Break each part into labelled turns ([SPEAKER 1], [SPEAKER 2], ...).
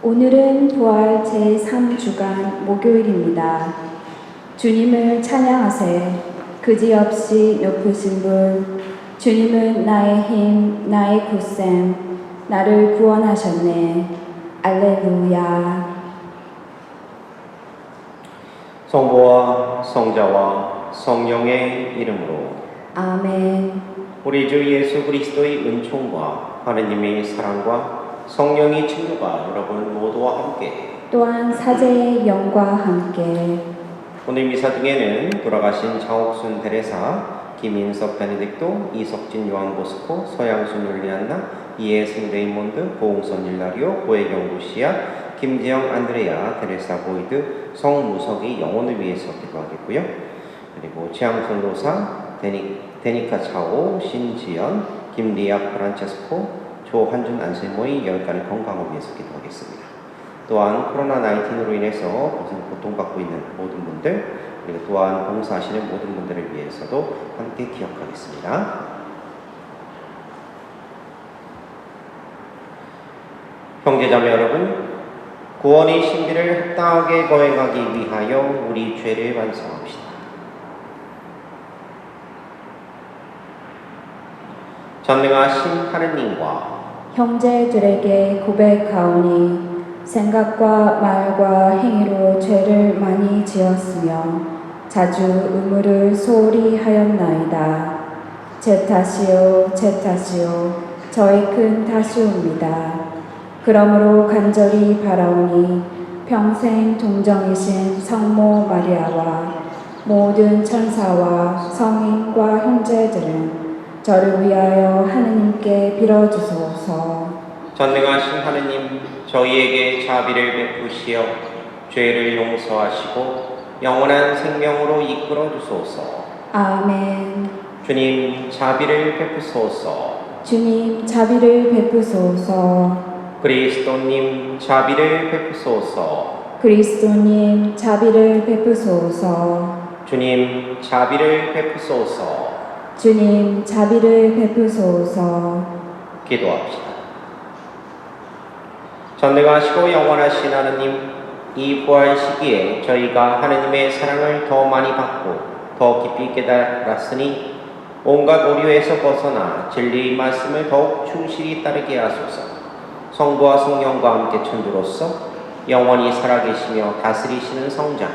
[SPEAKER 1] 오늘은 부활 제3주간 목요일입니다. 주님을 찬양하세. 그지없이 높으신 분, 주님은 나의 힘, 나의 굳셈, 나를 구원하셨네. 알렐루야.
[SPEAKER 2] 성부와 성자와 성령의 이름으로
[SPEAKER 1] 아멘.
[SPEAKER 2] 우리 주 예수 그리스도의 은총과 하느님의 사랑과 성령의 친구가 여러분 모두와 함께
[SPEAKER 1] 또한 사제의 영과 함께
[SPEAKER 2] 오늘 미사 등에는 돌아가신 장옥순 테레사, 김인석 베네딕토, 이석진 요한 보스코, 서양순 율리안나, 이혜승 레이몬드, 보홍선 율라리오, 고혜경 루시아, 김지영 안드레아, 테레사 보이드, 성무석의 영혼을 위해서 기도하겠고요. 그리고 지향선 로사, 데니카 차오, 신지연, 김리아 프란체스코, 조한준 안세모의 열간의 건강을 위해서 기도하겠습니다. 또한 코로나19로 인해서 고통받고 있는 모든 분들, 그리고 또한 봉사하시는 모든 분들을 위해서도 함께 기억하겠습니다. 형제자매 여러분, 구원의 신비를 합당하게 거행하기 위하여 우리 죄를 완성합시다. 전능하신 하느님과
[SPEAKER 1] 형제들에게 고백하오니 생각과 말과 행위로 죄를 많이 지었으며 자주 의무를 소홀히 하였나이다. 제 탓이요, 제 탓이요, 저의 큰 탓이옵니다. 그러므로 간절히 바라오니 평생 동정이신 성모 마리아와 모든 천사와 성인과 형제들은 저를 위하여 하느님께 빌어주소서.
[SPEAKER 2] 전능하신 하느님, 저희에게 자비를 베푸시어 죄를 용서하시고 영원한 생명으로 이끌어 주소서.
[SPEAKER 1] 아멘.
[SPEAKER 2] 주님, 자비를 베푸소서.
[SPEAKER 1] 주님, 자비를 베푸소서.
[SPEAKER 2] 그리스도님, 자비를 베푸소서.
[SPEAKER 1] 그리스도님, 자비를 베푸소서.
[SPEAKER 2] 주님, 자비를 베푸소서.
[SPEAKER 1] 주님, 자비를 베푸소서.
[SPEAKER 2] 기도합시다. 전능하시고 영원하신 하느님, 이 부활 시기에 저희가 하느님의 사랑을 더 많이 받고 더 깊이 깨달았으니 온갖 오류에서 벗어나 진리의 말씀을 더욱 충실히 따르게 하소서. 성부와 성령과 함께 천주로서 영원히 살아계시며 다스리시는 성장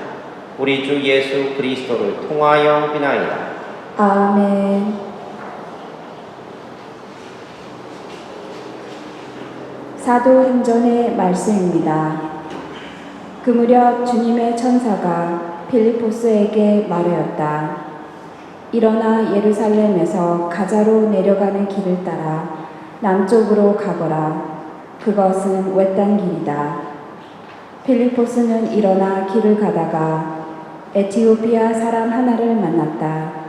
[SPEAKER 2] 우리 주 예수 그리스도를 통하여 비나이다.
[SPEAKER 1] 아멘. 사도행전의 말씀입니다. 그 무렵 주님의 천사가 필리포스에게 말하였다. 일어나 예루살렘에서 가자로 내려가는 길을 따라 남쪽으로 가거라. 그것은 외딴 길이다. 필리포스는 일어나 길을 가다가 에티오피아 사람 하나를 만났다.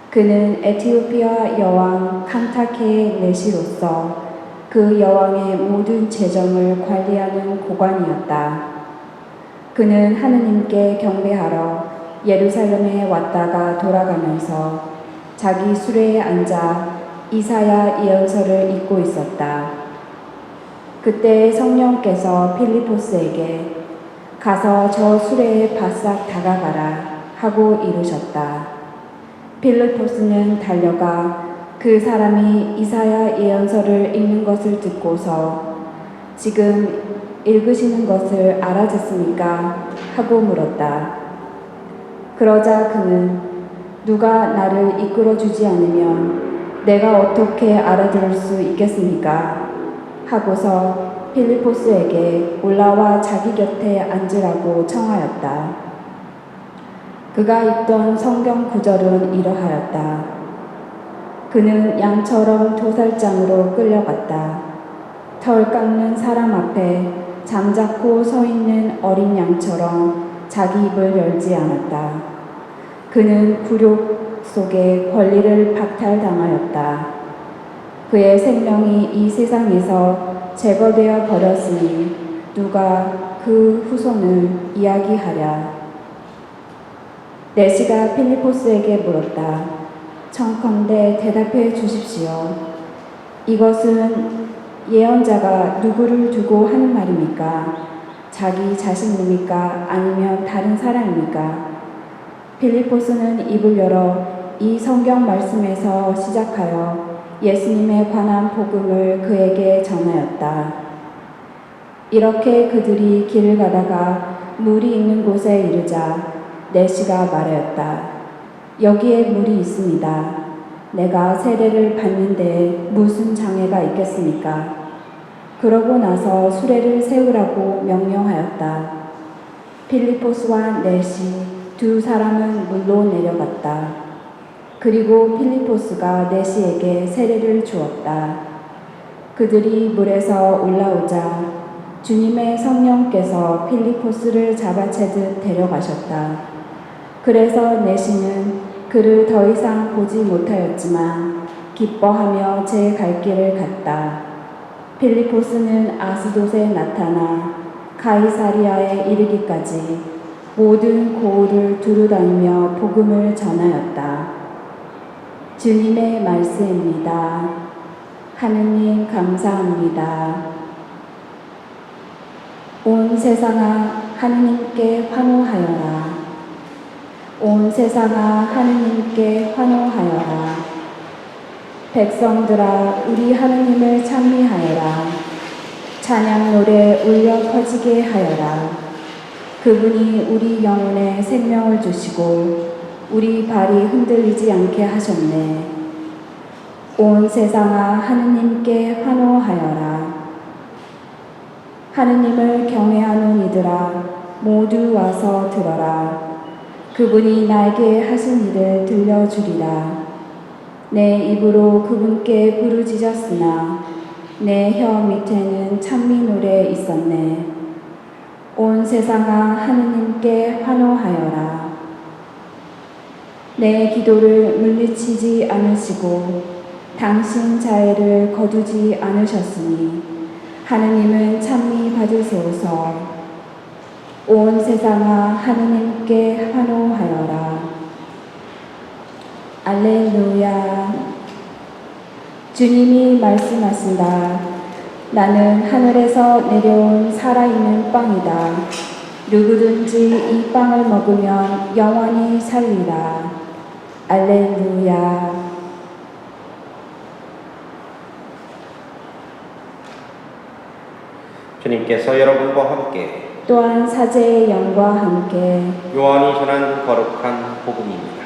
[SPEAKER 1] 그는 에티오피아 여왕 칸타케의 내시로서 그 여왕의 모든 재정을 관리하는 고관이었다. 그는 하느님께 경배하러 예루살렘에 왔다가 돌아가면서 자기 수레에 앉아 이사야 예언서를 읽고 있었다. 그때 성령께서 필리포스에게 가서 저 수레에 바싹 다가가라 하고 이르셨다. 필리포스는 달려가 그 사람이 이사야 예언서를 읽는 것을 듣고서 지금 읽으시는 것을 알아듣습니까? 하고 물었다. 그러자 그는 누가 나를 이끌어주지 않으면 내가 어떻게 알아들을 수 있겠습니까? 하고서 필리포스에게 올라와 자기 곁에 앉으라고 청하였다. 그가 읽던 성경 구절은 이러하였다. 그는 양처럼 도살장으로 끌려갔다. 털 깎는 사람 앞에 잠자코 서 있는 어린 양처럼 자기 입을 열지 않았다. 그는 굴욕 속에 권리를 박탈당하였다. 그의 생명이 이 세상에서 제거되어 버렸으니 누가 그 후손을 이야기하랴. 내시가 필리포스에게 물었다. 청컨대 대답해 주십시오. 이것은 예언자가 누구를 두고 하는 말입니까? 자기 자신입니까? 아니면 다른 사람입니까? 빌립보스는 입을 열어 이 성경 말씀에서 시작하여 예수님에 관한 복음을 그에게 전하였다. 이렇게 그들이 길을 가다가 물이 있는 곳에 이르자 내시가 말하였다. 여기에 물이 있습니다. 내가 세례를 받는데 무슨 장애가 있겠습니까? 그러고 나서 수레를 세우라고 명령하였다. 필리포스와 넷이 두 사람은 물로 내려갔다. 그리고 필리포스가 넷이에게 세례를 주었다. 그들이 물에서 올라오자 주님의 성령께서 필리포스를 잡아채듯 데려가셨다. 그래서 넷이는 그를 더 이상 보지 못하였지만 기뻐하며 제 갈 길을 갔다. 필리포스는 아스돗에 나타나 가이사리아에 이르기까지 모든 고을을 두루다니며 복음을 전하였다. 주님의 말씀입니다. 하느님 감사합니다. 온 세상아 하느님께 환호하여라. 온 세상아 하느님께 환호하여라. 백성들아 우리 하느님을 찬미하여라. 찬양 노래 울려 퍼지게 하여라. 그분이 우리 영혼에 생명을 주시고 우리 발이 흔들리지 않게 하셨네. 온 세상아 하느님께 환호하여라. 하느님을 경외하는 이들아 모두 와서 들어라. 그분이 나에게 하신 일을 들려주리라. 내 입으로 그분께 부르짖었으나 내 혀 밑에는 찬미 노래 있었네. 온 세상아 하느님께 환호하여라. 내 기도를 물리치지 않으시고 당신 자애를 거두지 않으셨으니 하느님은 찬미 받으소서. 온 세상아 하느님께 환호하여라. 알렐루야. 주님이 말씀하신다. 나는 하늘에서 내려온 살아있는 빵이다. 누구든지 이 빵을 먹으면 영원히 살리라. 알렐루야.
[SPEAKER 2] 주님께서 여러분과 함께
[SPEAKER 1] 또한 사제의 영과 함께
[SPEAKER 2] 요한이 전한 거룩한 복음입니다.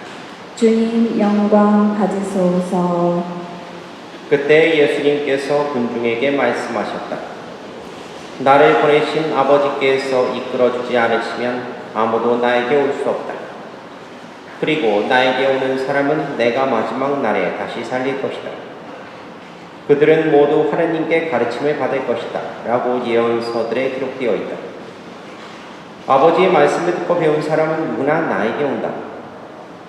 [SPEAKER 1] 주님 영광 받으소서.
[SPEAKER 2] 그때 예수님께서 군중에게 말씀하셨다. 나를 보내신 아버지께서 이끌어주지 않으시면 아무도 나에게 올 수 없다. 그리고 나에게 오는 사람은 내가 마지막 날에 다시 살릴 것이다. 그들은 모두 하느님께 가르침을 받을 것이다. 라고 예언서들에 기록되어 있다. 아버지의 말씀을 듣고 배운 사람은 누구나 나에게 온다.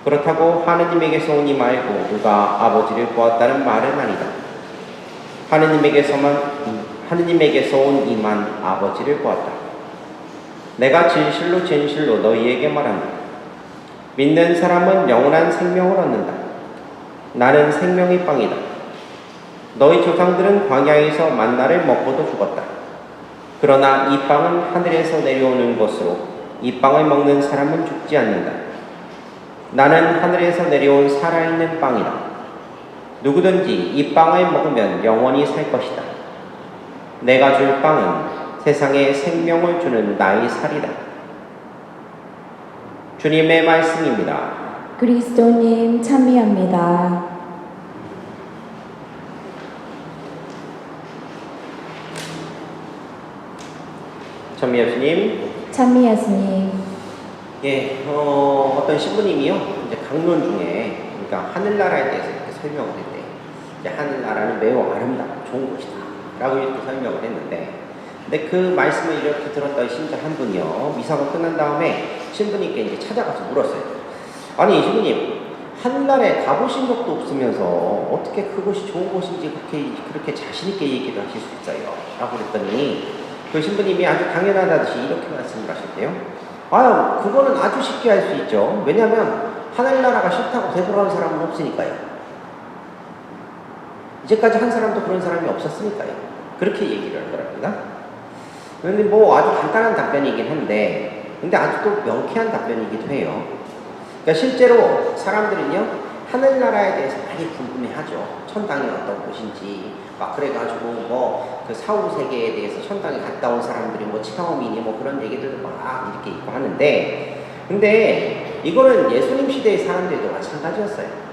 [SPEAKER 2] 그렇다고 하느님에게서 오니 말고 누가 아버지를 보았다는 말은 아니다. 하느님에게서 온 이만 아버지를 보았다. 내가 진실로 진실로 너희에게 말한다. 믿는 사람은 영원한 생명을 얻는다. 나는 생명의 빵이다. 너희 조상들은 광야에서 만나를 먹고도 죽었다. 그러나 이 빵은 하늘에서 내려오는 것으로 이 빵을 먹는 사람은 죽지 않는다. 나는 하늘에서 내려온 살아있는 빵이다. 누구든지 이 빵을 먹으면 영원히 살 것이다. 내가 줄 빵은 세상에 생명을 주는 나의 살이다. 주님의 말씀입니다.
[SPEAKER 1] 그리스도님 찬미합니다.
[SPEAKER 2] 천미여주님.
[SPEAKER 1] 찬미하시니
[SPEAKER 2] 예, 어떤 신부님이요, 이제 강론 중에, 그러니까 하늘나라에 대해서 이렇게 설명을 했대. 이제 하늘나라는 매우 아름답고 좋은 곳이다. 라고 이렇게 설명을 했는데, 근데 그 말씀을 이렇게 들었던 신자 한 분이요, 미사가 끝난 다음에 신부님께 이제 찾아가서 물었어요. 아니, 신부님, 하늘나라에 가보신 적도 없으면서 어떻게 그곳이 좋은 곳인지 그렇게 자신있게 얘기를 하실 수 있어요? 라고 그랬더니, 그 신부님이 아주 당연하다듯이 이렇게 말씀을 하셨대요. 아유, 그거는 아주 쉽게 할 수 있죠. 왜냐하면 하늘나라가 싫다고 되돌아온 사람은 없으니까요. 이제까지 한 사람도 그런 사람이 없었으니까요. 그렇게 얘기를 하더랍니다. 그런데 뭐 아주 간단한 답변이긴 한데, 근데 아주 또 명쾌한 답변이기도 해요. 그러니까 실제로 사람들은요, 하늘나라에 대해서 많이 궁금해하죠. 천당이 어떤 곳인지, 막 그래가지고 뭐 그 사후 세계에 대해서 천당에 갔다 온 사람들이 뭐 체험이니 뭐 그런 얘기들도 막 이렇게 있고 하는데, 근데 이거는 예수님 시대의 사람들도 마찬가지였어요.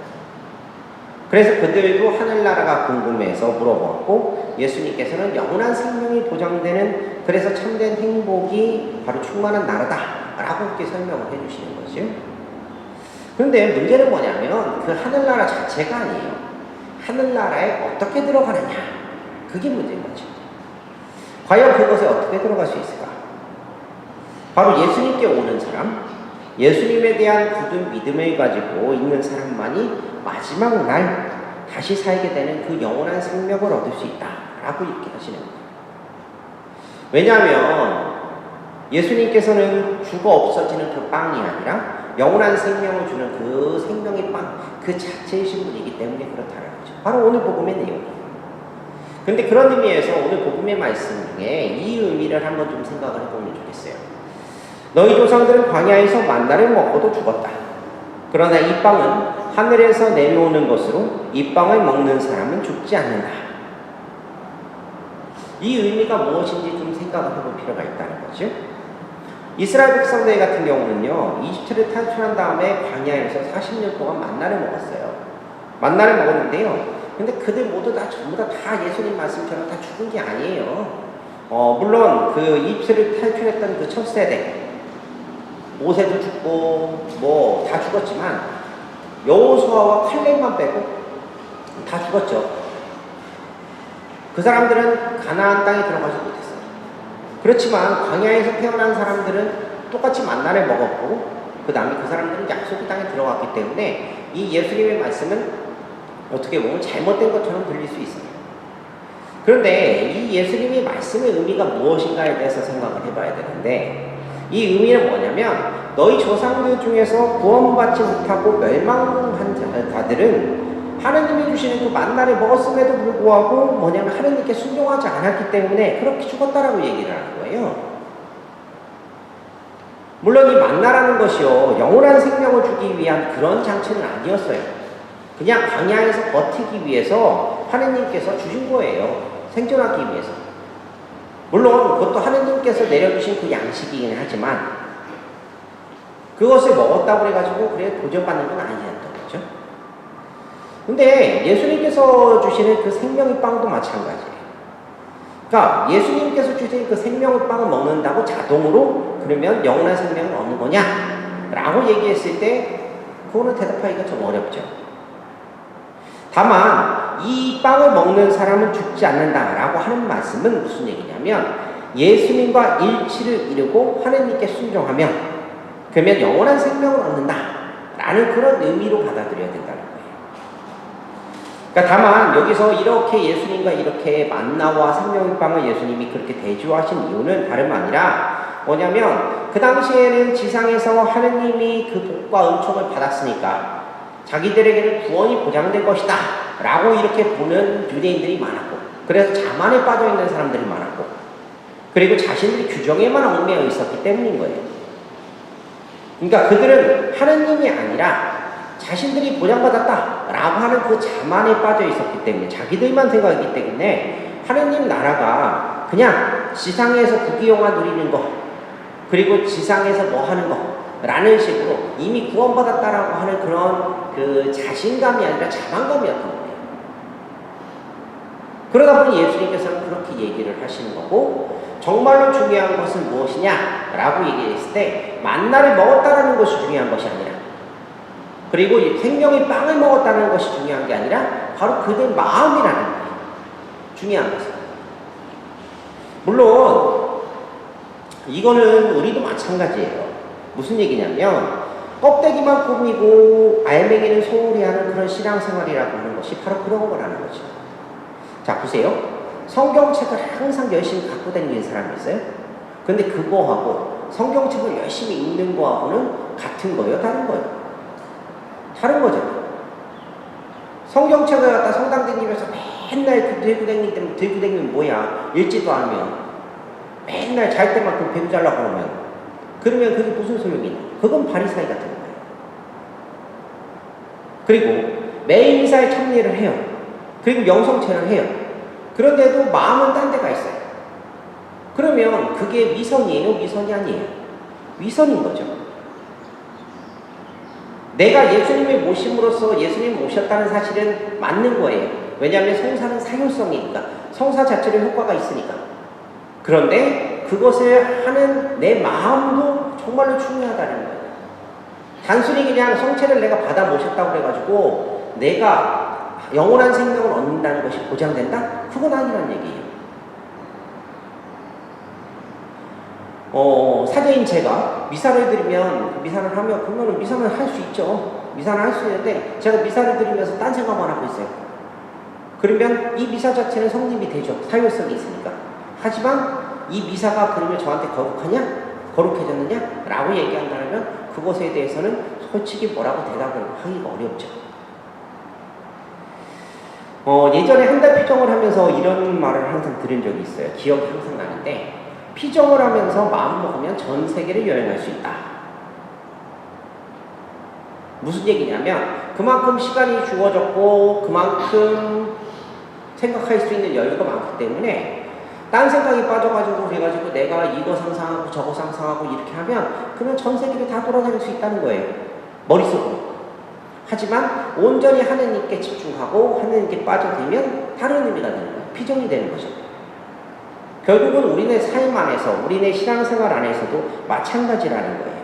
[SPEAKER 2] 그래서 그들도 하늘나라가 궁금해서 물어보았고, 예수님께서는 영원한 생명이 보장되는, 그래서 참된 행복이 바로 충만한 나라다라고 그렇게 설명을 해주시는 거죠. 그런데 문제는 뭐냐면 그 하늘나라 자체가 아니에요. 하늘나라에 어떻게 들어가느냐, 그게 문제인 거죠. 과연 그것에 어떻게 들어갈 수 있을까? 바로 예수님께 오는 사람, 예수님에 대한 굳은 믿음을 가지고 있는 사람만이 마지막 날 다시 살게 되는 그 영원한 생명을 얻을 수 있다라고 이렇게 하시는 거예요. 왜냐하면 예수님께서는 죽어 없어지는 그 빵이 아니라 영원한 생명을 주는 그 생명의 빵, 그 자체이신 분이기 때문에 그렇다는 거죠. 바로 오늘 복음의 내용이에요. 근데 그런 의미에서 오늘 복음의 말씀 중에 이 의미를 한번 좀 생각을 해보면 좋겠어요. 너희 조상들은 광야에서 만나를 먹고도 죽었다. 그러나 이 빵은 하늘에서 내려오는 것으로 이 빵을 먹는 사람은 죽지 않는다. 이 의미가 무엇인지 좀 생각을 해볼 필요가 있다는 거죠. 이스라엘 백성들 같은 경우는요, 이집트를 탈출한 다음에 광야에서 40년 동안 만나를 먹었어요. 만나를 먹었는데요, 근데 그들 모두 다 전부 다 예수님 말씀처럼 다 죽은 게 아니에요. 물론 그 이집트를 탈출했던 그 첫 세대, 모세도 죽고 뭐 다 죽었지만 여호수아와 칼렙만 빼고 다 죽었죠. 그 사람들은 가나안 땅에 들어가지 못했어요. 그렇지만 광야에서 태어난 사람들은 똑같이 만나를 먹었고, 그 다음에 그 사람들은 약속의 땅에 들어갔기 때문에 이 예수님의 말씀은 어떻게 보면 잘못된 것처럼 들릴 수 있어요. 그런데 이 예수님의 말씀의 의미가 무엇인가에 대해서 생각을 해봐야 되는데, 이 의미는 뭐냐면 너희 조상들 중에서 구원받지 못하고 멸망한 자들은 하느님이 주시는 그 만나를 먹었음에도 불구하고 뭐냐면 하느님께 순종하지 않았기 때문에 그렇게 죽었다라고 얘기를 하는 거예요. 물론 이 만나라는 것이요, 영원한 생명을 주기 위한 그런 장치는 아니었어요. 그냥 광야에서 버티기 위해서 하느님께서 주신 거예요. 생존하기 위해서. 물론 그것도 하느님께서 내려주신 그 양식이긴 하지만 그것을 먹었다고 해가지고 그래 도전받는 건 아니었던 거죠. 근데 예수님께서 주시는 그 생명의 빵도 마찬가지예요. 그러니까 예수님께서 주신 그 생명의 빵을 먹는다고 자동으로 그러면 영원한 생명을 얻는 거냐? 라고 얘기했을 때 그거는 대답하기가 좀 어렵죠. 다만 이 빵을 먹는 사람은 죽지 않는다라고 하는 말씀은 무슨 얘기냐면 예수님과 일치를 이루고 하느님께 순종하면 그러면 영원한 생명을 얻는다라는 그런 의미로 받아들여야 된다는 거예요. 그러니까 다만 여기서 이렇게 예수님과 이렇게 만나와 생명의 빵을 예수님이 그렇게 대조하신 이유는 다름 아니라 뭐냐면 그 당시에는 지상에서 하느님이 그 복과 은총을 받았으니까 자기들에게는 구원이 보장된 것이다 라고 이렇게 보는 유대인들이 많았고, 그래서 자만에 빠져있는 사람들이 많았고, 그리고 자신들이 규정에만 얽매여 있었기 때문인 거예요. 그러니까 그들은 하느님이 아니라 자신들이 보장받았다 라고 하는 그 자만에 빠져 있었기 때문에, 자기들만 생각했기 때문에 하느님 나라가 그냥 지상에서 부귀영화 누리는 것, 그리고 지상에서 뭐 하는 것 라는 식으로 이미 구원받았다라고 하는 그런 그 자신감이 아니라 자만감이었던 거예요. 그러다 보니 예수님께서는 그렇게 얘기를 하시는 거고, 정말로 중요한 것은 무엇이냐라고 얘기했을 때 만나를 먹었다라는 것이 중요한 것이 아니라, 그리고 생명의 빵을 먹었다는 것이 중요한 게 아니라 바로 그들 마음이라는 거예요. 중요한 것은. 물론 이거는 우리도 마찬가지예요. 무슨 얘기냐면 껍데기만 꾸미고 알맹이는 소홀히 하는 그런 신앙생활이라고 하는 것이 바로 그런 거라는 거죠. 자, 보세요. 성경책을 항상 열심히 갖고 다니는 사람이 있어요. 근데 그거하고 성경책을 열심히 읽는 거하고는 같은 거예요? 다른 거예요? 다른 거죠. 성경책을 갖다 성당 다니면서 맨날 그 들고 다니면 뭐야? 읽지도 않으면 맨날 잘 때만큼 배우 자려고 그러면 그게 무슨 소용이 있나? 그건 바리사이 같은 거예요. 그리고 매일 미사에 참여를 해요. 그리고 영성체를 해요. 그런데도 마음은 딴 데가 있어요. 그러면 그게 위선이에요? 위선이 아니에요? 위선인 거죠. 내가 예수님을 모심으로써 예수님을 모셨다는 사실은 맞는 거예요. 왜냐하면 성사는 사효성이니까. 성사 자체로 효과가 있으니까. 그런데 그것을 하는 내 마음도 정말로 중요하다는 거예요. 단순히 그냥 성체를 내가 받아 모셨다고 그래가지고 내가 영원한 생명을 얻는다는 것이 보장된다? 그건 아니란 얘기예요. 사제인 제가 미사를 드리면 미사를 하면 그러면 미사는 할 수 있죠. 미사는 할 수 있는데 제가 미사를 드리면서 딴 생각만 하고 있어요. 그러면 이 미사 자체는 성립이 되죠. 사효성이 있으니까. 하지만 이 미사가 그러면 저한테 거룩하냐? 거룩해졌느냐? 라고 얘기한다면 그것에 대해서는 솔직히 뭐라고 대답을 하기가 어렵죠. 예전에 한 달 피정을 하면서 이런 말을 항상 들은 적이 있어요. 기억이 항상 나는데 피정을 하면서 마음 먹으면 전 세계를 여행할 수 있다. 무슨 얘기냐면 그만큼 시간이 주어졌고 그만큼 생각할 수 있는 여유가 많기 때문에 딴 생각이 빠져가지고 그래가지고 내가 이거 상상하고 저거 상상하고 이렇게 하면 그러면 전 세계를 다 돌아다닐 수 있다는 거예요. 머릿속으로. 하지만 온전히 하느님께 집중하고 하느님께 빠져들면 다른 의미가 되는 거예요. 피정이 되는 거죠. 결국은 우리네 삶 안에서 우리네 신앙생활 안에서도 마찬가지라는 거예요.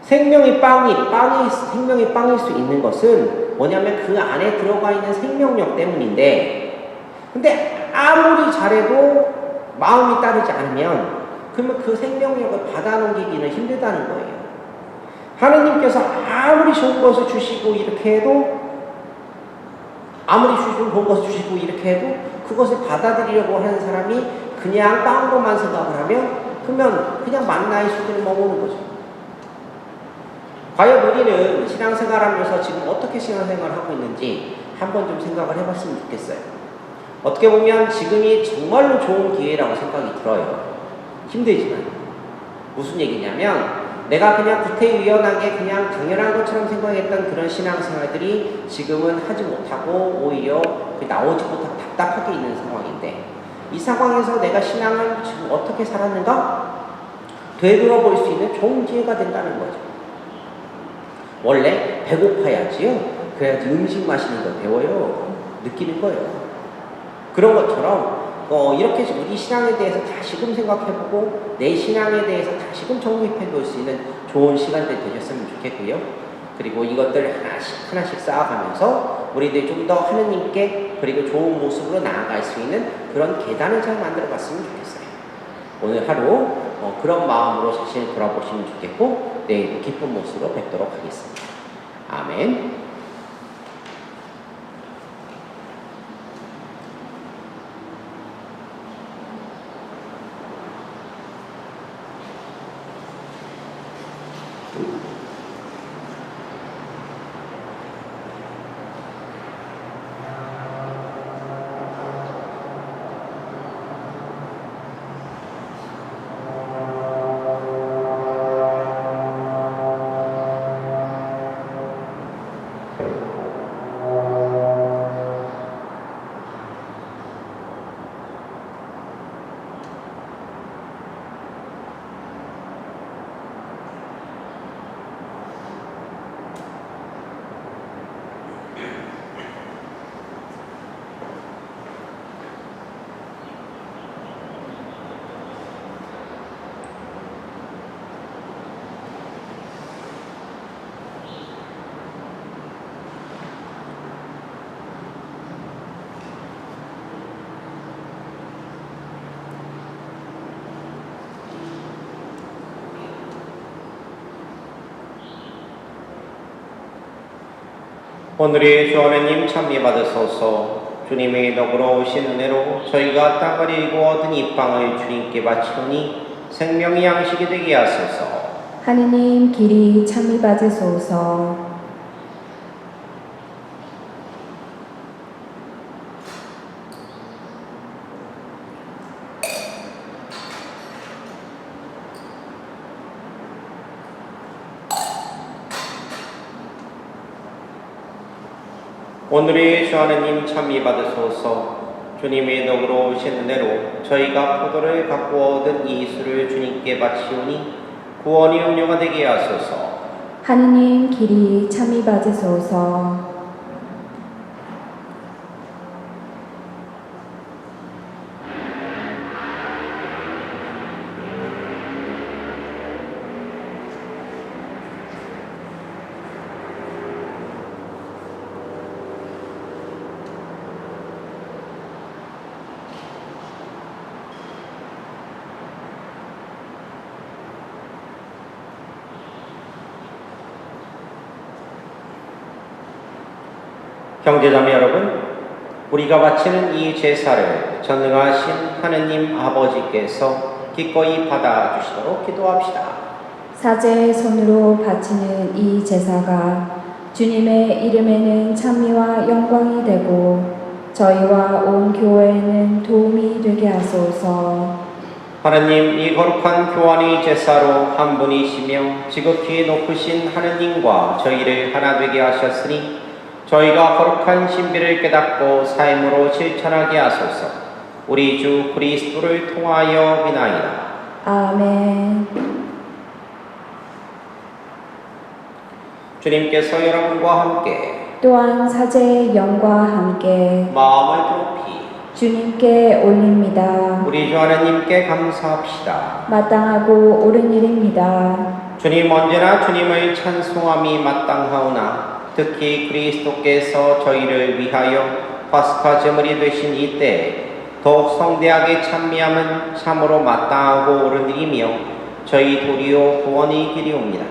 [SPEAKER 2] 생명이 빵일 수 있는 것은 뭐냐면 그 안에 들어가 있는 생명력 때문인데 근데 아무리 잘해도 마음이 따르지 않으면 그러면 그 생명력을 받아넘기기는 힘들다는 거예요. 하느님께서 아무리 좋은 것을 주시고 이렇게 해도 아무리 좋은 것을 주시고 이렇게 해도 그것을 받아들이려고 하는 사람이 그냥 빵으로만 생각을 하면 그러면 그냥 만나의 수준을 머무는 거죠. 과연 우리는 신앙생활하면서 지금 어떻게 신앙생활을 하고 있는지 한번 좀 생각을 해봤으면 좋겠어요. 어떻게 보면 지금이 정말로 좋은 기회라고 생각이 들어요. 힘들지만. 무슨 얘기냐면 내가 그냥 구태의연하게 그냥 당연한 것처럼 생각했던 그런 신앙생활들이 지금은 하지 못하고 오히려 나오지 못하고 답답하게 있는 상황인데 이 상황에서 내가 신앙을 지금 어떻게 살았는가? 되돌아볼 수 있는 좋은 기회가 된다는 거죠. 원래 배고파야지요. 그래야지 음식 마시는 걸 배워요. 느끼는 거예요. 그런 것처럼 이렇게 우리 신앙에 대해서 다시금 생각해보고 내 신앙에 대해서 다시금 정립해볼 수 있는 좋은 시간들 되셨으면 좋겠고요. 그리고 이것들 하나씩 쌓아가면서 우리들이 좀 더 하느님께 그리고 좋은 모습으로 나아갈 수 있는 그런 계단을 잘 만들어봤으면 좋겠어요. 오늘 하루 그런 마음으로 자신을 돌아보시면 좋겠고 내일 기쁜 모습으로 뵙도록 하겠습니다. 아멘. 오늘의 주 하나님 참여 받으소서. 주님의 너그러우신 은혜로 저희가 땅을 일고 얻은 이 빵을 주님께 바치오니 생명의 양식이 되게 하소서.
[SPEAKER 1] 하느님 길이 참이 받으소서.
[SPEAKER 2] 오늘의 주 하느님 참미 받으소서. 주님의 덕으로 오신 은혜로 저희가 포도를 갖고 얻은 이 술을 주님께 바치오니 구원의 음료가 되게 하소서.
[SPEAKER 1] 하느님 길이 참이 받으소서.
[SPEAKER 2] 형제자매 여러분, 우리가 바치는 이 제사를 전능하신 하느님 아버지께서 기꺼이 받아주시도록 기도합시다.
[SPEAKER 1] 사제의 손으로 바치는 이 제사가 주님의 이름에는 찬미와 영광이 되고 저희와 온 교회에는 도움이 되게 하소서.
[SPEAKER 2] 하느님, 이 거룩한 교환의 제사로 한 분이시며 지극히 높으신 하느님과 저희를 하나 되게 하셨으니 저희가 거룩한 신비를 깨닫고 삶으로 실천하게 하소서. 우리 주 그리스도를 통하여 비나이다.
[SPEAKER 1] 아멘.
[SPEAKER 2] 주님께서 여러분과 함께
[SPEAKER 1] 또한 사제의 영과 함께
[SPEAKER 2] 마음을 높이
[SPEAKER 1] 주님께 올립니다.
[SPEAKER 2] 우리 주 하느님께 감사합시다.
[SPEAKER 1] 마땅하고 옳은 일입니다.
[SPEAKER 2] 주님, 언제나 주님을 찬송함이 마땅하오나 특히 그리스도께서 저희를 위하여 파스카 제물이 되신 이때 더욱 성대하게 찬미함은 참으로 마땅하고 옳은 일이며 저희 도리어 구원의 길이옵니다.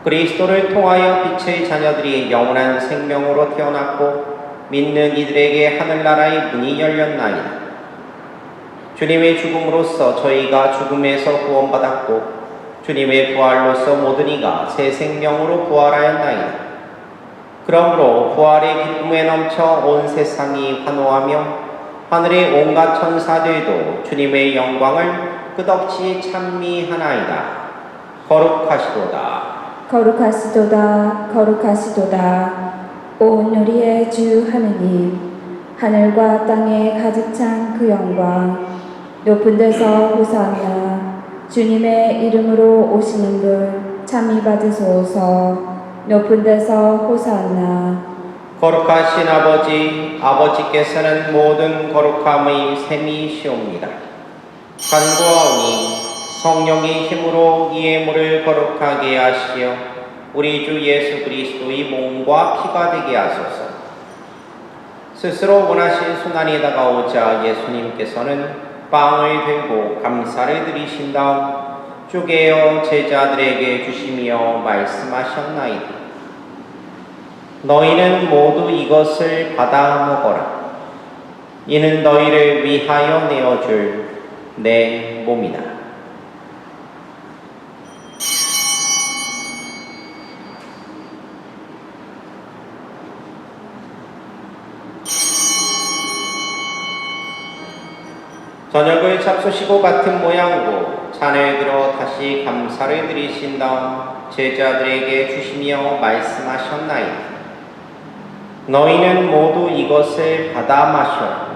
[SPEAKER 2] 그리스도를 통하여 빛의 자녀들이 영원한 생명으로 태어났고 믿는 이들에게 하늘나라의 문이 열렸나이다. 주님의 죽음으로써 저희가 죽음에서 구원받았고 주님의 부활로써 모든 이가 새 생명으로 부활하였나이다. 그러므로 부활의 기쁨에 넘쳐 온 세상이 환호하며 하늘의 온갖 천사들도 주님의 영광을 끝없이 찬미하나이다. 거룩하시도다.
[SPEAKER 1] 거룩하시도다. 거룩하시도다. 온 우리의 주 하느님, 하늘과 땅에 가득 찬 그 영광, 높은 데서 호산나. 주님의 이름으로 오시는 분 찬미 받으소서. 높은 데서 호산나.
[SPEAKER 2] 거룩하신 아버지, 아버지께서는 모든 거룩함의 셈이시옵니다. 간구하오니 성령의 힘으로 이 예물을 거룩하게 하시어 우리 주 예수 그리스도의 몸과 피가 되게 하소서. 스스로 원하신 순환이 다가오자 예수님께서는 빵을 들고 감사를 드리신 다음 쪼개어 제자들에게 주시며 말씀하셨나이다. 너희는 모두 이것을 받아 먹어라. 이는 너희를 위하여 내어줄 내 몸이다. 저녁을 잡수시고 같은 모양으로 잔을 들어 다시 감사를 드리신 다음 제자들에게 주시며 말씀하셨나이다. 너희는 모두 이것을 받아 마셔라.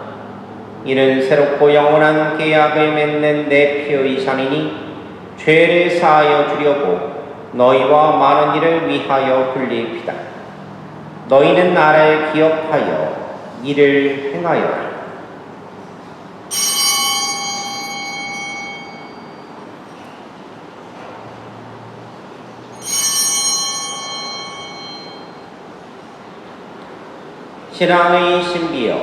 [SPEAKER 2] 이는 새롭고 영원한 계약을 맺는 내 피의 잔이니 죄를 사하여 주려고 너희와 많은 이를 위하여 흘릴 피다. 너희는 나를 기억하여 이를 행하여라. 신앙의 신비여,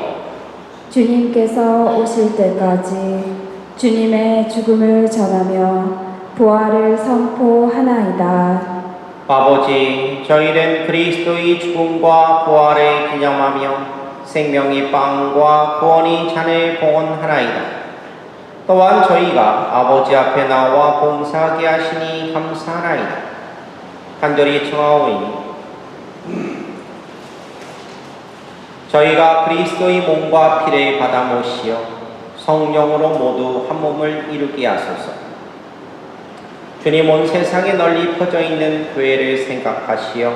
[SPEAKER 1] 주님께서 오실 때까지 주님의 죽음을 전하며 부활을 선포하나이다.
[SPEAKER 2] 아버지, 저희는 그리스도의 죽음과 부활을 기념하며 생명의 빵과 구원의 잔을 봉헌하나이다. 또한 저희가 아버지 앞에 나와 봉사하게 하시니 감사하나이다. 간절히 청하오니 저희가 그리스도의 몸과 피를 받아 모시어 성령으로 모두 한 몸을 이루게 하소서. 주님, 온 세상에 널리 퍼져 있는 교회를 생각하시어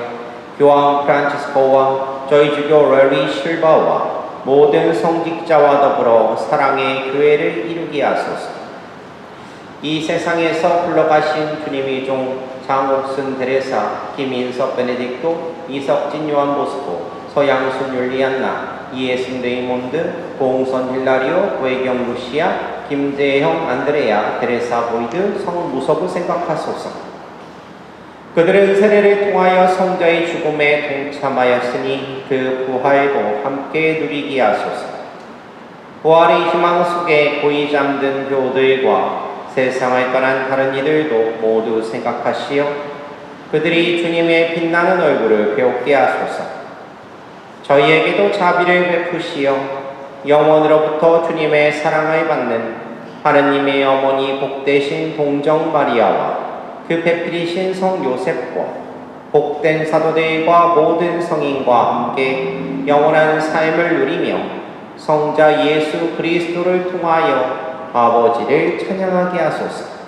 [SPEAKER 2] 교황 프란치스코와 저희 주교 레리 실바와 모든 성직자와 더불어 사랑의 교회를 이루게 하소서. 이 세상에서 흘러가신 주님의 종 장옥순 데레사, 김인석 베네딕토, 이석진 요한 보스코, 서양순 율리안나, 이예승 레이몬드, 고홍선 힐라리오, 외경 루시아, 김재형 안드레아, 데레사 보이드, 성무섭을 생각하소서. 그들은 세례를 통하여 성자의 죽음에 동참하였으니 그 부활도 함께 누리게 하소서. 부활의 희망 속에 고이 잠든 교우들과 세상을 떠난 다른 이들도 모두 생각하시어 그들이 주님의 빛나는 얼굴을 배우게 하소서. 저희에게도 자비를 베푸시어 영원으로부터 주님의 사랑을 받는 하느님의 어머니 복되신 동정 마리아와 그 배필이신 성 요셉과 복된 사도들과 모든 성인과 함께 영원한 삶을 누리며 성자 예수 그리스도를 통하여 아버지를 찬양하게 하소서.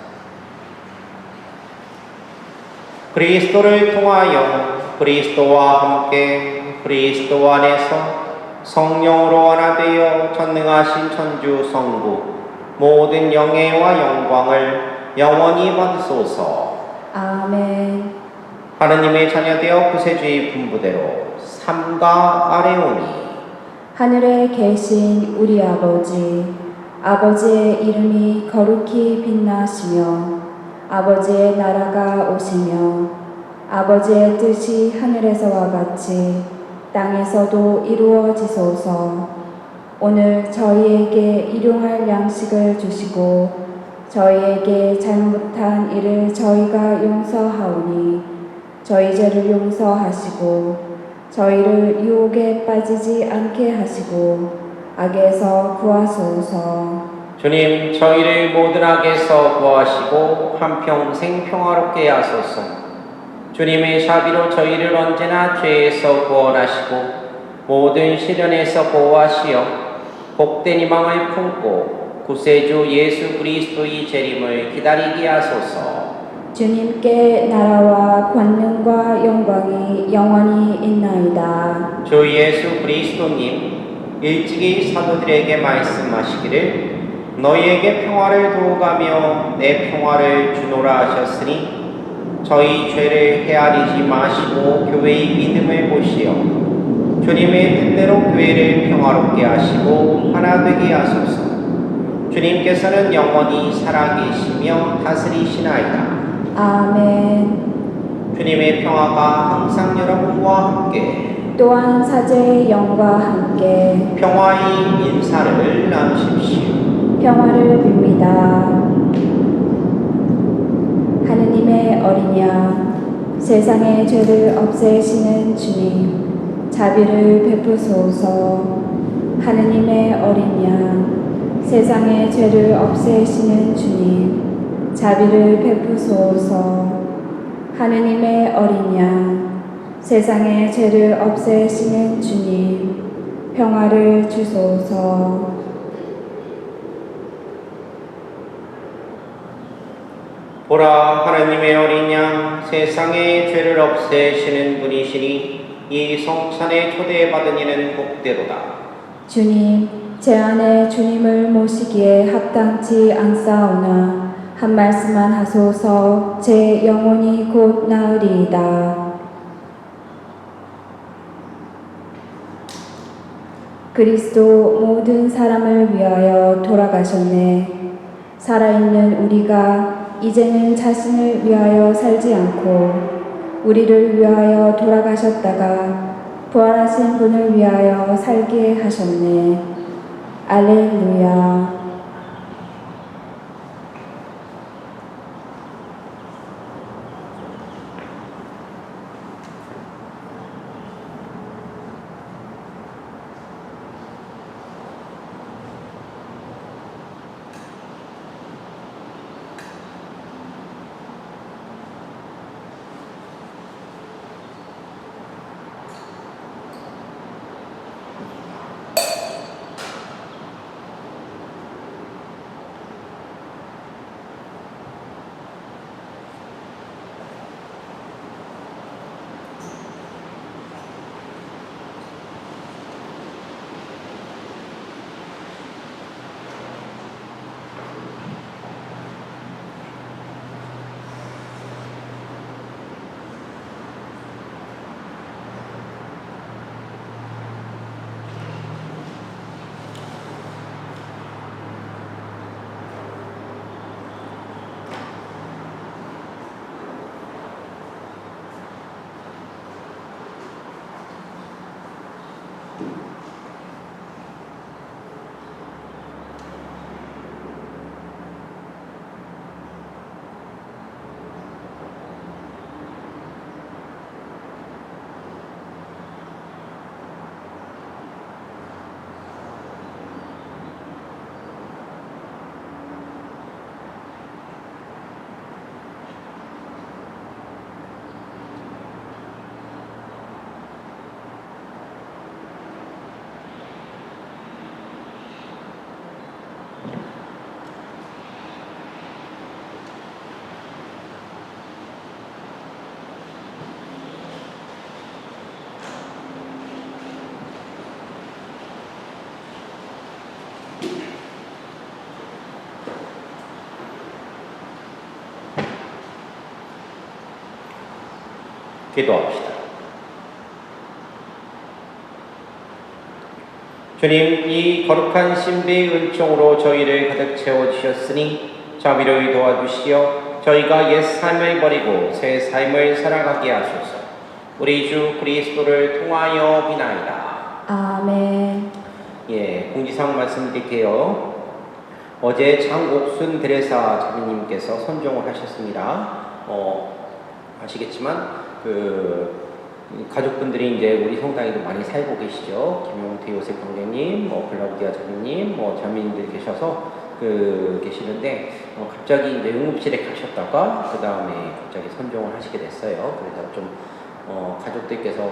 [SPEAKER 2] 그리스도를 통하여 그리스도와 함께 그리스도 안에서 성령으로 하나 되어 전능하신 천주 성부 모든 영예와 영광을 영원히 받으소서.
[SPEAKER 1] 아멘.
[SPEAKER 2] 하느님의 자녀되어 구세주의 분부대로 삼가 아뢰오니
[SPEAKER 1] 하늘에 계신 우리 아버지, 아버지의 이름이 거룩히 빛나시며 아버지의 나라가 오시며 아버지의 뜻이 하늘에서와 같이 땅에서도 이루어지소서. 오늘 저희에게 일용할 양식을 주시고 저희에게 잘못한 일을 저희가 용서하오니 저희 죄를 용서하시고 저희를 유혹에 빠지지 않게 하시고 악에서 구하소서.
[SPEAKER 2] 주님, 저희를 모든 악에서 구하시고 한평생 평화롭게 하소서. 주님의 자비로 저희를 언제나 죄에서 구원하시고 모든 시련에서 보호하시어 복된 희망을 품고 구세주 예수 그리스도의 재림을 기다리게 하소서.
[SPEAKER 1] 주님께 나라와 권능과 영광이 영원히 있나이다.
[SPEAKER 2] 주 예수 그리스도님, 일찍이 사도들에게 말씀하시기를 너희에게 평화를 도우가며 내 평화를 주노라 하셨으니 저희 죄를 헤아리지 마시고 교회의 믿음을 보시어 주님의 뜻대로 교회를 평화롭게 하시고 하나 되게 하소서. 주님께서는 영원히 살아계시며 다스리시나이다.
[SPEAKER 1] 아멘.
[SPEAKER 2] 주님의 평화가 항상 여러분과 함께
[SPEAKER 1] 또한 사제의 영과 함께
[SPEAKER 2] 평화의 인사를 나누십시오.
[SPEAKER 1] 평화를 빕니다. 하느님의 어린 양, 세상의 죄를 없애시는 주님, 자비를 베푸소서. 하느님의 어린 양, 세상의 죄를 없애시는 주님, 자비를 베푸소서. 하느님의 어린 양, 세상의 죄를 없애시는 주님, 평화를 주소서.
[SPEAKER 2] 보라, 하나님의 어린 양, 세상의 죄를 없애시는 분이시니 이 성찬에 초대받은 이는 복되도다.
[SPEAKER 1] 주님, 제 안에 주님을 모시기에 합당치 않사오나 한 말씀만 하소서. 제 영혼이 곧 나으리이다. 그리스도 모든 사람을 위하여 돌아가셨네. 살아있는 우리가 이제는 자신을 위하여 살지 않고 우리를 위하여 돌아가셨다가 부활하신 분을 위하여 살게 하셨네. 알렐루야.
[SPEAKER 2] 기도합시다. 주님, 이 거룩한 신비의 은총으로 저희를 가득 채워주셨으니 자비로 도와주시어 저희가 옛 삶을 버리고 새 삶을 살아가게 하소서. 우리 주 그리스도를 통하여 비나이다.
[SPEAKER 1] 아멘.
[SPEAKER 2] 예, 공지사항 말씀드릴게요. 어제 장옥순 대레사 자매님께서 선종을 하셨습니다. 아시겠지만 가족분들이 이제 우리 성당에도 많이 살고 계시죠. 김용태 요셉 관장님, 글라우디아 자매님, 자매님들 계셔서 계시는데 갑자기 이제 응급실에 가셨다가 그 다음에 갑자기 선종을 하시게 됐어요. 그래서 좀 가족들께서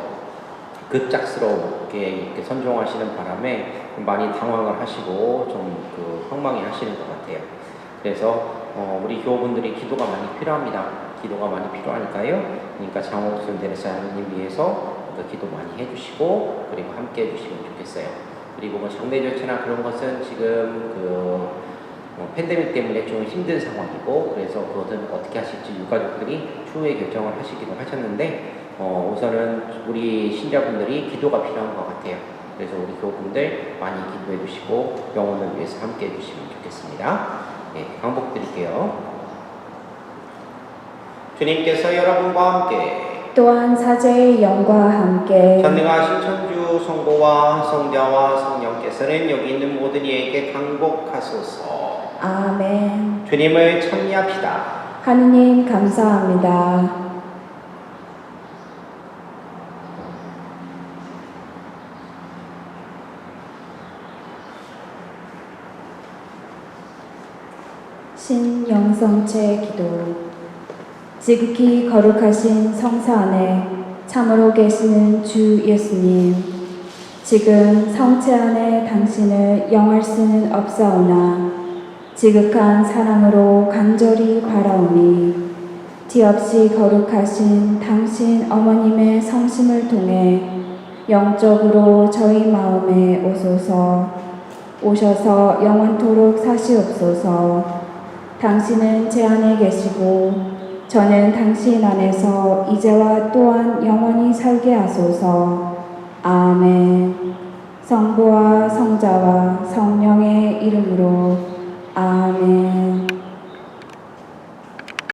[SPEAKER 2] 급작스럽게 이렇게 선종하시는 바람에 많이 당황을 하시고 좀 황망해 하시는 것 같아요. 그래서 우리 교우분들이 기도가 많이 필요합니다. 기도가 많이 필요하니까요. 그러니까 장옥순 대레사님 위해서 기도 많이 해주시고 그리고 함께 해주시면 좋겠어요. 그리고 장례 절차나 그런 것은 지금 팬데믹 때문에 좀 힘든 상황이고 그래서 그것은 어떻게 하실지 유가족들이 추후에 결정을 하시기도 하셨는데 우선은 우리 신자분들이 기도가 필요한 것 같아요. 그래서 우리 교우분들 많이 기도해 주시고 영혼을 위해서 함께 해주시면 좋겠습니다. 네, 강복드릴게요. 주님께서 여러분과 함께
[SPEAKER 1] 또한 사제의 영과 함께
[SPEAKER 2] 전능하신 천주 성부와 성자와 성령께서는 여기 있는 모든 이에게 강복하소서.
[SPEAKER 1] 아멘.
[SPEAKER 2] 주님을 찬미합시다.
[SPEAKER 1] 하느님 감사합니다. 신영성체 기도. 지극히 거룩하신 성사 안에 참으로 계시는 주 예수님, 지금 성체 안에 당신을 영할 수는 없사오나 지극한 사랑으로 간절히 바라오니 티없이 거룩하신 당신 어머님의 성심을 통해 영적으로 저희 마음에 오셔서 영원토록 사시옵소서. 당신은 제 안에 계시고 저는 당신 안에서 이제와 또한 영원히 살게 하소서. 아멘. 성부와 성자와 성령의 이름으로 아멘.